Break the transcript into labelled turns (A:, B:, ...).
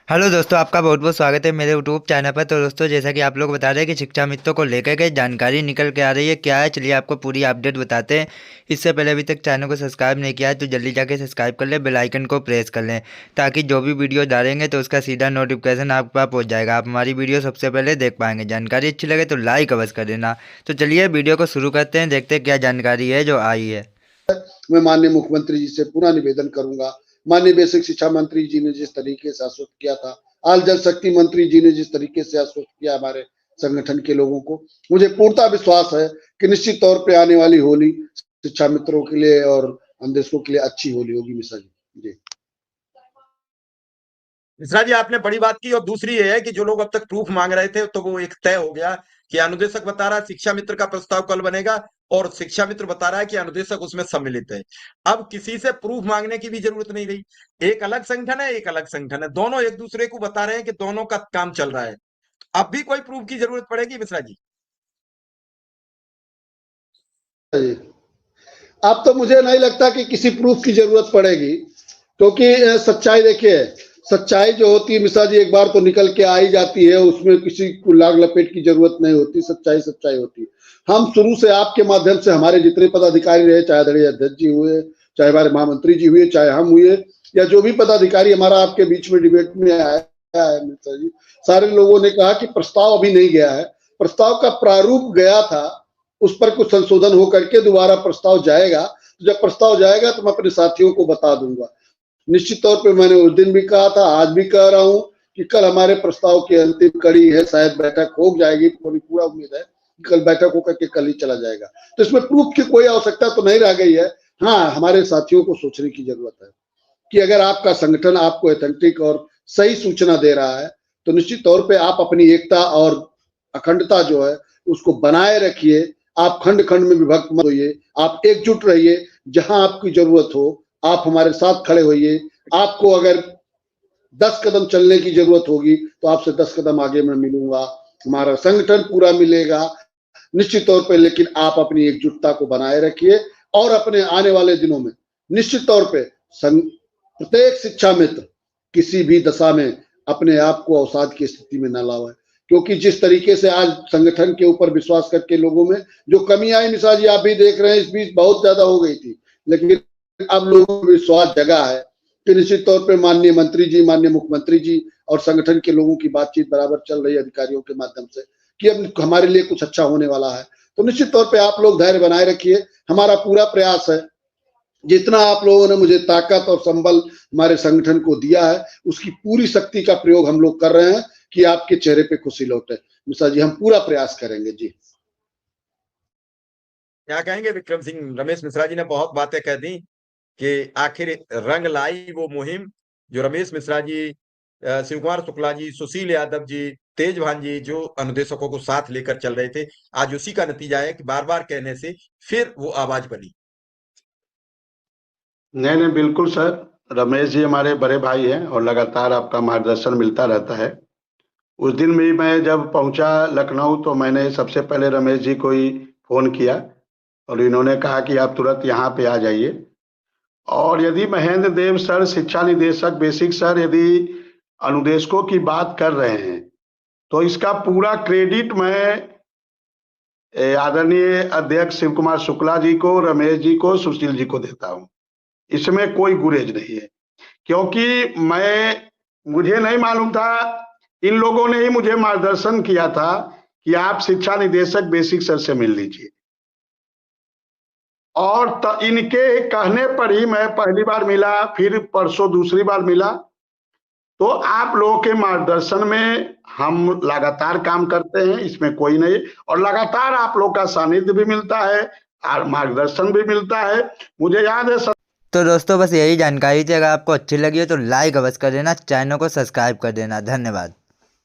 A: Hello दोस्तों, आपका बहुत बहुत स्वागत है मेरे यूट्यूब चैनल पर। तो दोस्तों, जैसा कि आप लोग बता रहे हैं कि शिक्षा मित्रों को लेकर के जानकारी निकल के आ रही है, क्या है चलिए आपको पूरी अपडेट बताते हैं। इससे पहले अभी तक चैनल को सब्सक्राइब नहीं किया है तो जल्दी जाके सब्सक्राइब कर लें, बेल आइकन को प्रेस कर लें, ताकि जो भी वीडियो डालेंगे तो उसका सीधा नोटिफिकेशन आप पास पहुँच जाएगा। आप हमारी वीडियो सबसे पहले देख पाएंगे। जानकारी अच्छी लगे तो लाइक अवश्य कर देना। तो चलिए वीडियो को शुरू करते हैं, देखते हैं क्या जानकारी है जो आई है।
B: मैं माननीय मुख्यमंत्री जी से पुनः निवेदन करूंगा। माननीय बेसिक शिक्षा मंत्री जी ने जिस तरीके से आश्वस्त किया था, आज जल शक्ति मंत्री जी ने जिस तरीके से आश्वस्त किया हमारे संगठन के लोगों को, मुझे पूर्णता विश्वास है कि निश्चित तौर पे आने वाली होली शिक्षा मित्रों के लिए और अन्वेषकों के लिए अच्छी होली होगी। मिश्रा जी।
C: मिश्रा जी, आपने बड़ी बात की। और दूसरी ये है कि जो लोग अब तक प्रूफ मांग रहे थे तो वो एक तय हो गया कि अनुदेशक बता रहा है शिक्षा मित्र का प्रस्ताव कल बनेगा, और शिक्षा मित्र बता रहा है कि अनुदेशक उसमें सम्मिलित है। अब किसी से प्रूफ मांगने की भी जरूरत नहीं रही। एक अलग संगठन है, एक अलग संगठन है, दोनों एक दूसरे को बता रहे हैं कि दोनों का काम चल रहा है। अब भी कोई प्रूफ की जरूरत पड़ेगी मिश्रा जी?
B: अब तो मुझे नहीं लगता कि किसी प्रूफ की जरूरत पड़ेगी, क्योंकि सच्चाई देखिए, सच्चाई जो होती है मिश्रा जी एक बार तो निकल के आ ही जाती है, उसमें किसी को लाग लपेट की जरूरत नहीं होती। सच्चाई सच्चाई होती है। हम शुरू से आपके माध्यम से हमारे जितने पदाधिकारी रहे, चाहे आदरणीय अध्यक्ष जी हुए, चाहे हमारे महामंत्री जी हुए, चाहे हम हुए, या जो भी पदाधिकारी हमारा आपके बीच में डिबेट में आया है मिश्रा जी, सारे लोगों ने कहा कि प्रस्ताव अभी नहीं गया है। प्रस्ताव का प्रारूप गया था, उस पर कुछ संशोधन हो करके दोबारा प्रस्ताव जाएगा। तो जब प्रस्ताव जाएगा तो मैं अपने साथियों को बता दूंगा। निश्चित तौर पे मैंने उस दिन भी कहा था, आज भी कह रहा हूं कि कल हमारे प्रस्ताव की अंतिम कड़ी है, शायद बैठक हो जाएगी, पूरी पूरा उम्मीद है कि कल बैठक होकर के कल ही चला जाएगा। तो इसमें प्रूफ की कोई आवश्यकता तो नहीं रह गई है। हाँ, हमारे साथियों को सोचने की जरूरत है कि अगर आपका संगठन आपको ऑथेंटिक और सही सूचना दे रहा है तो निश्चित तौर पे आप अपनी एकता और अखंडता जो है उसको बनाए रखिए। आप खंड खंड में विभक्त मत होइए, आप एकजुट रहिए। जहां आपकी जरूरत हो आप हमारे साथ खड़े होइए। आपको अगर 10 कदम चलने की जरूरत होगी तो आपसे 10 कदम आगे मैं मिलूंगा, हमारा संगठन पूरा मिलेगा निश्चित तौर पे। लेकिन आप अपनी एकजुटता को बनाए रखिए और अपने आने वाले दिनों में निश्चित तौर पे प्रत्येक शिक्षा मित्र किसी भी दशा में अपने आप को अवसाद की स्थिति में न लावे, क्योंकि जिस तरीके से आज संगठन के ऊपर विश्वास करके लोगों में जो कमी आई मिश्रा जी, आप भी देख रहे हैं, इस बीच बहुत ज्यादा हो गई थी, लेकिन अब लोगों को विश्वास जगा है कि निश्चित तौर पे माननीय मंत्री जी, माननीय मुख्यमंत्री जी और संगठन के लोगों की बातचीत बराबर चल रही है अधिकारियों के माध्यम से कि अब हमारे लिए कुछ अच्छा होने वाला है। तो निश्चित तौर पे आप लोग धैर्य बनाए रखिए। हमारा पूरा प्रयास है, जितना आप लोगों ने मुझे ताकत और संबल हमारे संगठन को दिया है, उसकी पूरी शक्ति का प्रयोग हम लोग कर रहे हैं कि आपके चेहरे पे खुशी लौटे। मिश्रा जी, हम पूरा प्रयास करेंगे जी।
C: क्या कहेंगे विक्रम सिंह? रमेश मिश्रा जी ने बहुत बातें कह दी कि आखिर रंग लाई वो मुहिम जो रमेश मिश्रा जी, शिव कुमार शुक्ला जी, सुशील यादव जी, तेजभान जी, जो अनुदेशकों को साथ लेकर चल रहे थे, आज उसी का नतीजा है कि बार बार कहने से फिर वो आवाज बनी।
D: नहीं नहीं, बिल्कुल सर। रमेश जी हमारे बड़े भाई हैं और लगातार आपका मार्गदर्शन मिलता रहता है। उस दिन भी मैं जब पहुंचा लखनऊ तो मैंने सबसे पहले रमेश जी को ही फोन किया और इन्होंने कहा कि आप तुरंत यहाँ पे आ जाइए। और यदि महेंद्र देव सर, शिक्षा निदेशक बेसिक सर, यदि अनुदेशकों की बात कर रहे हैं तो इसका पूरा क्रेडिट मैं आदरणीय अध्यक्ष शिव कुमार शुक्ला जी को, रमेश जी को, सुशील जी को देता हूँ। इसमें कोई गुरेज नहीं है, क्योंकि मुझे नहीं मालूम था, इन लोगों ने ही मुझे मार्गदर्शन किया था कि आप शिक्षा निदेशक बेसिक सर से मिल लीजिए। और इनके कहने पर ही मैं पहली बार मिला, फिर परसों दूसरी बार मिला। तो आप लोगों के मार्गदर्शन में हम लगातार काम करते हैं, इसमें कोई नहीं। और लगातार आप लोग का सानिध्य भी मिलता है और मार्गदर्शन भी मिलता है। मुझे याद है
A: तो दोस्तों, बस यही जानकारी थी। अगर आपको अच्छी लगी हो तो लाइक अवश्य कर देना, चैनल को सब्सक्राइब कर देना। धन्यवाद।